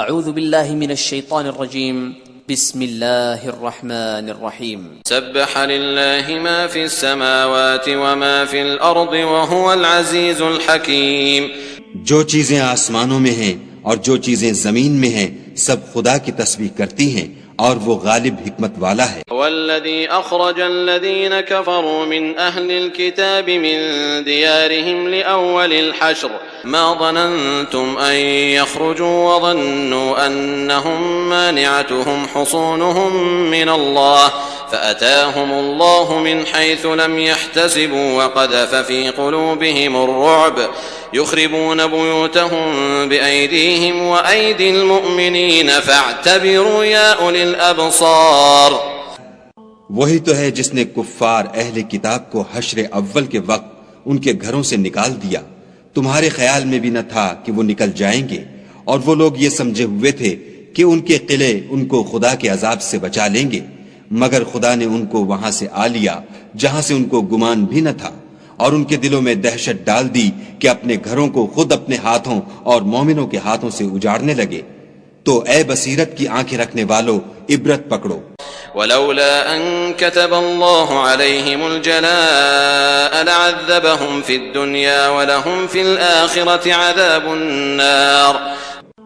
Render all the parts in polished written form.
اعوذ باللہ من الشیطان الرجیم بسم اللہ الرحمن الرحیم سبح للہ ما فی السماوات وما فی الارض وهو العزیز الحکیم. جو چیزیں آسمانوں میں ہیں اور جو چیزیں زمین میں ہیں سب خدا کی تسبیح کرتی ہیں اور وہ غالب حکمت والا ہے. والذی اخرج الذین کفروا من اہل الكتاب من دیارهم لأول الحشر ما ظننتم ان يخرجوا وظنوا انهم مانعتهم حصونهم من الله فأتاهم الله من حيث لم يحتسبوا وقذف في قلوبهم الرعب يخربون بيوتهم بأيديهم وأيدي المؤمنين فاعتبروا يا أولي الأبصار. وہی تو ہے جس نے کفار اہل کتاب کو حشر اول کے وقت ان کے گھروں سے نکال دیا. تمہارے خیال میں بھی نہ تھا کہ وہ نکل جائیں گے، اور وہ لوگ یہ سمجھے ہوئے تھے کہ ان کے قلعے ان کو خدا کے عذاب سے بچا لیں گے، مگر خدا نے ان کو وہاں سے آ لیا جہاں سے ان کو گمان بھی نہ تھا، اور ان کے دلوں میں دہشت ڈال دی کہ اپنے گھروں کو خود اپنے ہاتھوں اور مومنوں کے ہاتھوں سے اجاڑنے لگے. تو اے بصیرت کی آنکھیں رکھنے والو عبرت پکڑو. ولولا ان كتب الله عليهم الجلاء لعذبهم في الدنيا ولهم في الآخرة عذاب النار.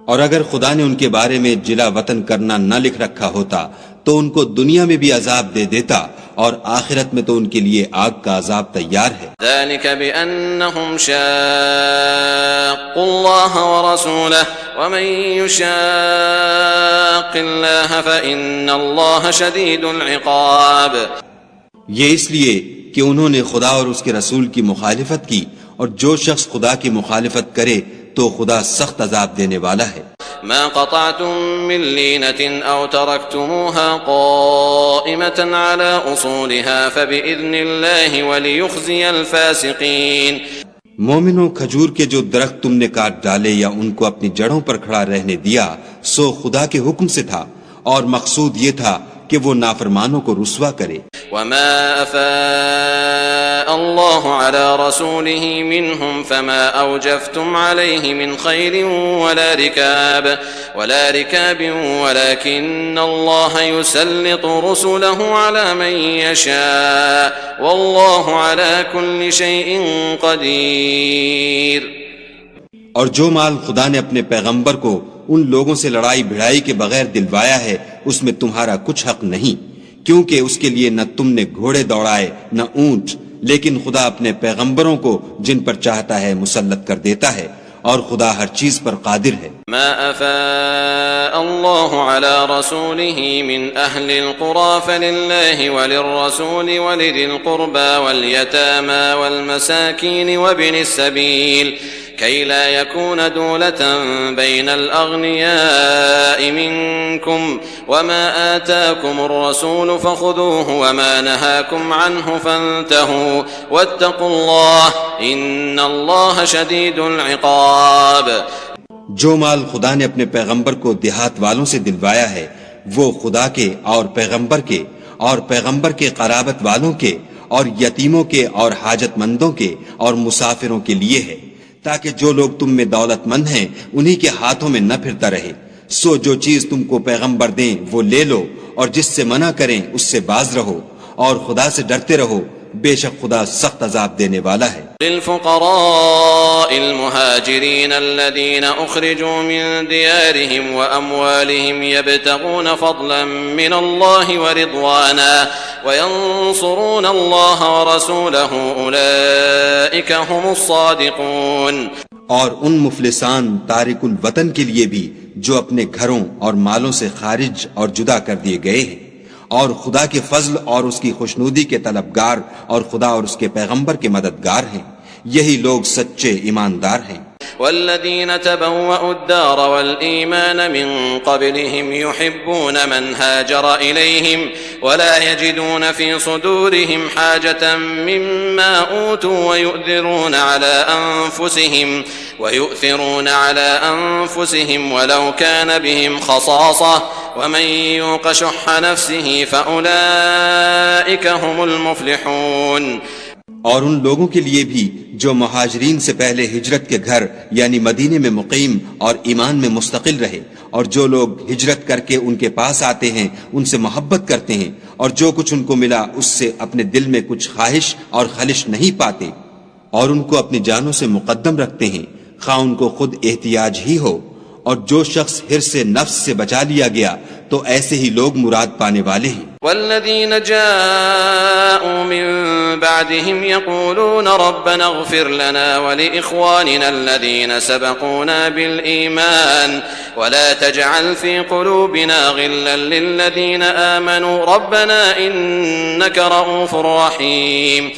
اور اگر خدا نے ان کے بارے میں جلا وطن کرنا نہ لکھ رکھا ہوتا تو ان کو دنیا میں بھی عذاب دے دیتا، اور آخرت میں تو ان کے لیے آگ کا عذاب تیار ہے. ذلك بأنهم شاقوا الله ورسوله ومن يشاق الله فإن الله شديد العقاب. یہ اس لیے کہ انہوں نے خدا اور اس کے رسول کی مخالفت کی، اور جو شخص خدا کی مخالفت کرے تو خدا سخت عذاب دینے والا ہے. ما قطعتم من لينة أو تركتموها قائمة على أصولها فبإذن الله وليخزي الفاسقين. مومنوں، کھجور کے جو درخت تم نے کاٹ ڈالے یا ان کو اپنی جڑوں پر کھڑا رہنے دیا سو خدا کے حکم سے تھا، اور مقصود یہ تھا کہ وہ نافرمانوں کو رسوا کرے. وما أفاء الله على رسوله منهم فما أوجفتم عليه من خيل ولا ركاب ولكن الله يسلط رسله على من يشاء والله على كل شيء قدير. اور جو مال خدا نے اپنے پیغمبر کو ان لوگوں سے لڑائی بھڑائی کے بغیر دلوایا ہے اس میں تمہارا کچھ حق نہیں، کیونکہ اس کے لیے نہ تم نے گھوڑے دوڑائے نہ اونٹ، لیکن خدا اپنے پیغمبروں کو جن پر چاہتا ہے مسلط کر دیتا ہے، اور خدا ہر چیز پر قادر ہے. ما أفاء الله على رسوله من أهل القرى فلله وللرسول ولذي القربى واليتامى والمساكين وابن السبيل كي لا يكون دولة بين الأغنياء منكم وما آتاكم الرسول فخذوه وما نهاكم عنه فانتهوا واتقوا الله إن الله شديد العقاب. جو مال خدا نے اپنے پیغمبر کو دیہات والوں سے دلوایا ہے وہ خدا کے اور پیغمبر کے اور پیغمبر کے قرابت والوں کے اور یتیموں کے اور حاجت مندوں کے اور مسافروں کے لیے ہے، تاکہ جو لوگ تم میں دولت مند ہیں انہی کے ہاتھوں میں نہ پھرتا رہے. سو جو چیز تم کو پیغمبر دیں وہ لے لو، اور جس سے منع کریں اس سے باز رہو، اور خدا سے ڈرتے رہو، بے شک خدا سخت عذاب دینے والا ہے. للفقراء المهاجرين الذين أخرجوا من ديارهم وأموالهم يبتغون فضلا من الله ورضوانا وينصرون الله ورسوله أولئك هم الصادقون. اور ان مفلسان تارک الوطن کے لیے بھی جو اپنے گھروں اور مالوں سے خارج اور جدا کر دیے گئے ہیں، اور خدا کے فضل اور اس کی خوشنودی کے طلبگار اور خدا اور اس کے پیغمبر کے مددگار ہیں، یہی لوگ سچے ایماندار ہیں. والذين تبوأوا الدار والإيمان من قبلهم يحبون من هاجر إليهم ولا يجدون في صدورهم حاجة مما أوتوا ويؤثرون على أنفسهم ولو كان بهم خصاصة ومن يوق شح نفسه فأولئك هم المفلحون. اور ان لوگوں کے لیے بھی جو مہاجرین سے پہلے ہجرت کے گھر یعنی مدینے میں مقیم اور ایمان میں مستقل رہے، اور جو لوگ ہجرت کر کے ان کے پاس آتے ہیں ان سے محبت کرتے ہیں، اور جو کچھ ان کو ملا اس سے اپنے دل میں کچھ خواہش اور خلش نہیں پاتے، اور ان کو اپنی جانوں سے مقدم رکھتے ہیں خواہ ان کو خود احتیاج ہی ہو، اور جو شخص حرص نفس سے بچا لیا گیا تو ایسے ہی لوگ مراد پانے والے ہیں۔ والذين جاءوا من بعدهم يقولون ربنا اغفر لنا ولإخواننا الذين سبقونا بالإيمان ولا تجعل في قلوبنا غلا للذين آمنوا ربنا إنك رؤوف رحيم۔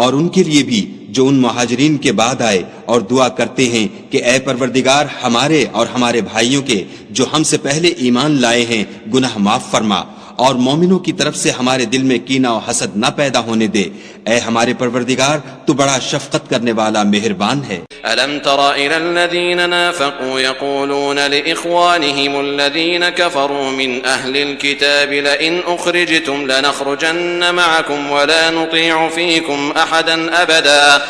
اور ان کے لیے بھی جو ان مہاجرین کے بعد آئے اور دعا کرتے ہیں کہ اے پروردگار ہمارے اور ہمارے بھائیوں کے جو ہم سے پہلے ایمان لائے ہیں گناہ معاف فرما، اور مومنوں کی طرف سے ہمارے دل میں کینہ و حسد نہ پیدا ہونے دے، اے ہمارے پروردگار تو بڑا شفقت کرنے والا مہربان ہے۔ ألم تر إلى الذين نافقوا يقولون لإخوانهم الذين كفروا من أهل الكتاب لئن أخرجتم لنخرجن معكم ولا نطيع فيكم أحدا أبدا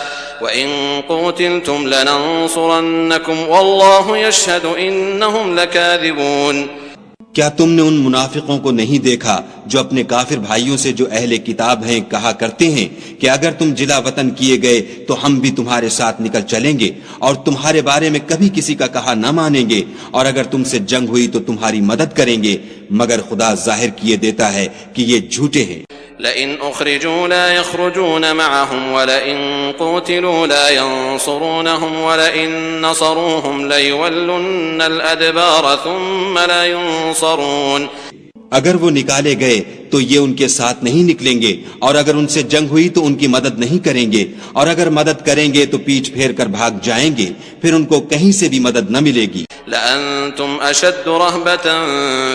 وإن قتلتم لننصرنكم والله يشهد إنهم لكاذبون۔ کیا تم نے ان منافقوں کو نہیں دیکھا جو اپنے کافر بھائیوں سے جو اہل کتاب ہیں کہا کرتے ہیں کہ اگر تم جلا وطن کیے گئے تو ہم بھی تمہارے ساتھ نکل چلیں گے اور تمہارے بارے میں کبھی کسی کا کہا نہ مانیں گے، اور اگر تم سے جنگ ہوئی تو تمہاری مدد کریں گے، مگر خدا ظاہر کیے دیتا ہے کہ یہ جھوٹے ہیں۔ لئن أخرجوا لا يخرجون معهم ولئن قتلوا لا ينصرونهم ولئن نصروهم ليولن الأدبار ثم لا ينصرون۔ اگر وہ نکالے گئے تو یہ ان کے ساتھ نہیں نکلیں گے، اور اگر ان سے جنگ ہوئی تو ان کی مدد نہیں کریں گے، اور اگر مدد کریں گے تو پیچھ پھیر کر بھاگ جائیں گے، پھر ان کو کہیں سے بھی مدد نہ ملے گی۔ لأنتم أشد رهبة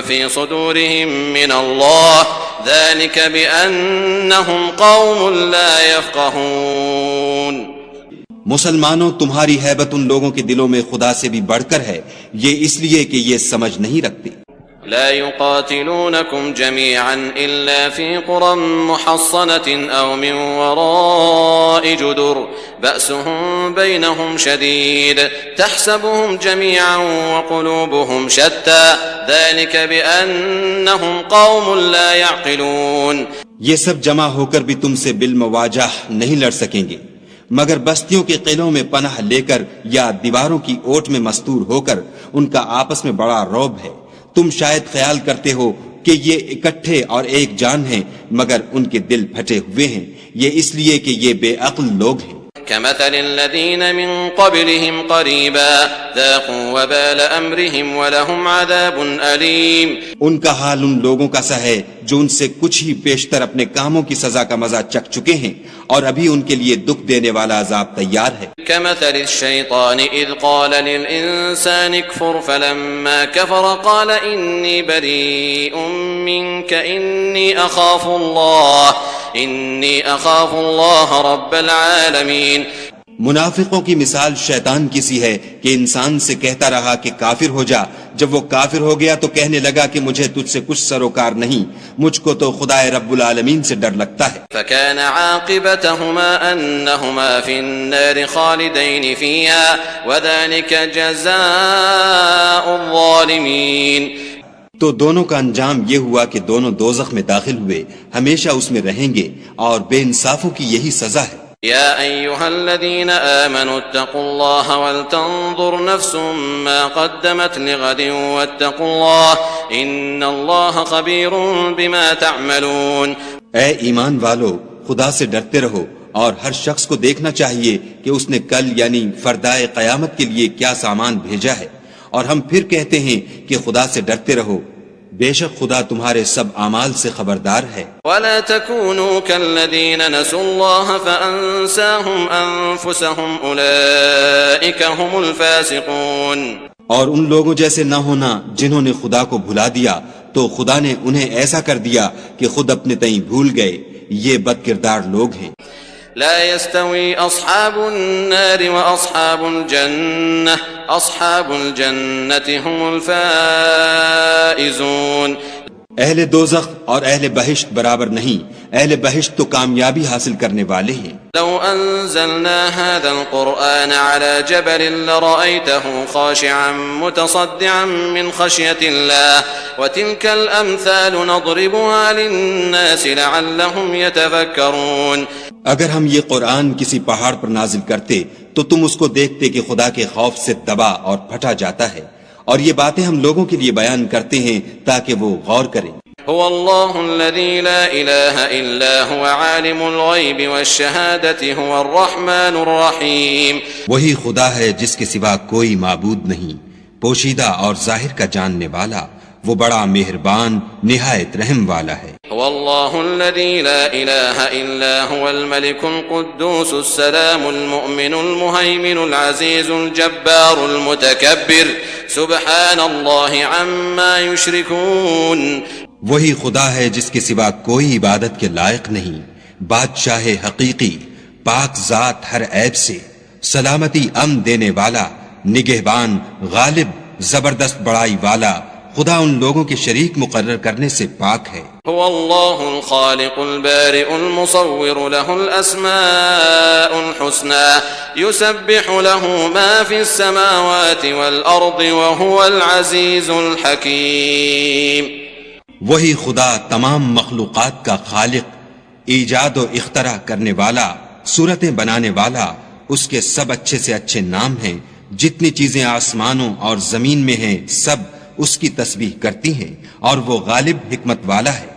في صدورهم من الله ذلك بأنهم قوم لا يفقهون۔ مسلمانوں تمہاری ہیبت ان لوگوں کے دلوں میں خدا سے بھی بڑھ کر ہے، یہ اس لیے کہ یہ سمجھ نہیں رکھتے۔ لا يقاتلونكم جميعا إلا في قرى محصنة أو من وراء جدر بأسهم بينهم شديد تحسبهم جميعا وقلوبهم شتى ذلك بأنهم قوم لا يعقلون۔ یہ سب جمع ہو کر بھی تم سے بالمواجہ نہیں لڑ سکیں گے، مگر بستیوں کے قلعوں میں پناہ لے کر یا دیواروں کی اوٹ میں مستور ہو کر ان کا آپس میں بڑا رعب ہے۔ تم شاید خیال کرتے ہو کہ یہ اکٹھے اور ایک جان ہیں، مگر ان کے دل پھٹے ہوئے ہیں، یہ اس لیے کہ یہ بے عقل لوگ ہیں۔ كمثل الذين من قبلهم قريبا ذاقوا وبال أمرهم ولهم عذاب أليم۔ ان کا حال ان لوگوں کا سا ہے جو ان سے کچھ ہی پیشتر اپنے کاموں کی سزا کا مزہ چکھ چکے ہیں، اور ابھی ان کے لیے دکھ دینے والا عذاب تیار ہے۔ كمثل الشيطان إذ قال للإنسان اكفر فلما كفر قال إني بريء منك إني أخاف الله رب العالمين۔ منافقوں کی مثال شیطان کی سی ہے کہ انسان سے کہتا رہا کہ کافر ہو جا، جب وہ کافر ہو گیا تو کہنے لگا کہ مجھے تجھ سے کچھ سروکار نہیں، مجھ کو تو خدا رب العالمین سے ڈر لگتا ہے۔ فكان عاقبتهما أنهما في النار خالدين فيها وذلك جزاء الظالمين۔ تو دونوں کا انجام یہ ہوا کہ دونوں دوزخ میں داخل ہوئے، ہمیشہ اس میں رہیں گے، اور بے انصافوں کی یہی سزا ہے۔ يا أيها الذين آمنوا اتقوا الله ولتنظر نفس ما قدمت لغد واتقوا الله إن الله خبير بما تعملون۔ اے ایمان والو، خدا سے ڈرتے رہو، اور ہر شخص کو دیکھنا چاہیے کہ اس نے کل یعنی فردائے قیامت کے لیے کیا سامان بھیجا ہے، اور ہم پھر کہتے ہیں کہ خدا سے ڈرتے رہو، بے شک خدا تمہارے سب اعمال سے خبردار ہے۔ ولا تكونوا كالذين نسوا الله فأنساهم أنفسهم أولئك هم الفاسقون۔ اور ان لوگوں جیسے نہ ہونا جنہوں نے خدا کو بھلا دیا تو خدا نے انہیں ایسا کر دیا کہ خود اپنے تئیں بھول گئے، یہ بد کردار لوگ ہیں۔ لا يستوي أصحاب النار وأصحاب الجنة أصحاب الجنة هم الفائزون۔ اہل دوزخ اور اہل بہشت برابر نہیں، اہل بہشت تو کامیابی حاصل کرنے والے ہیں۔ لو انزلنا هذا القرآن على جبل لرأيته خاشعا متصدعا من خشية الله وتلك الأمثال نضربها للناس لعلهم يتفكرون۔ اگر ہم یہ قرآن کسی پہاڑ پر نازل کرتے تو تم اس کو دیکھتے کہ خدا کے خوف سے دبا اور پھٹا جاتا ہے، اور یہ باتیں ہم لوگوں کے لیے بیان کرتے ہیں تاکہ وہ غور کریں۔ هو الله الذي لا إله إلا هو عالم الغيب والشهادة هو الرحمن الرحيم۔ وہی خدا ہے جس کے سوا کوئی معبود نہیں، پوشیدہ اور ظاہر کا جاننے والا، وہ بڑا مہربان نہایت رحم والا ہے۔ هو الله الذي لا إله إلا هو الملك القدوس السلام المؤمن المهيمن العزيز الجبار المتكبر سبحان الله عما يشركون۔ وہی خدا ہے جس کے سوا کوئی عبادت کے لائق نہیں، بادشاہ حقیقی، پاک ذات ہر عیب سے، سلامتی امن دینے والا، نگہبان، غالب، زبردست بڑائی والا، خدا ان لوگوں کے شریک مقرر کرنے سے پاک ہے۔ هو الله الخالق البارئ المصور له الأسماء الحسنى يسبح له ما في السماوات والأرض وهو العزيز الحكيم۔ وہی خدا تمام مخلوقات کا خالق، ایجاد و اختراع کرنے والا، صورتیں بنانے والا، اس کے سب اچھے سے اچھے نام ہیں، جتنی چیزیں آسمانوں اور زمین میں ہیں سب اس کی تسبیح کرتی ہیں، اور وہ غالب حکمت والا ہے۔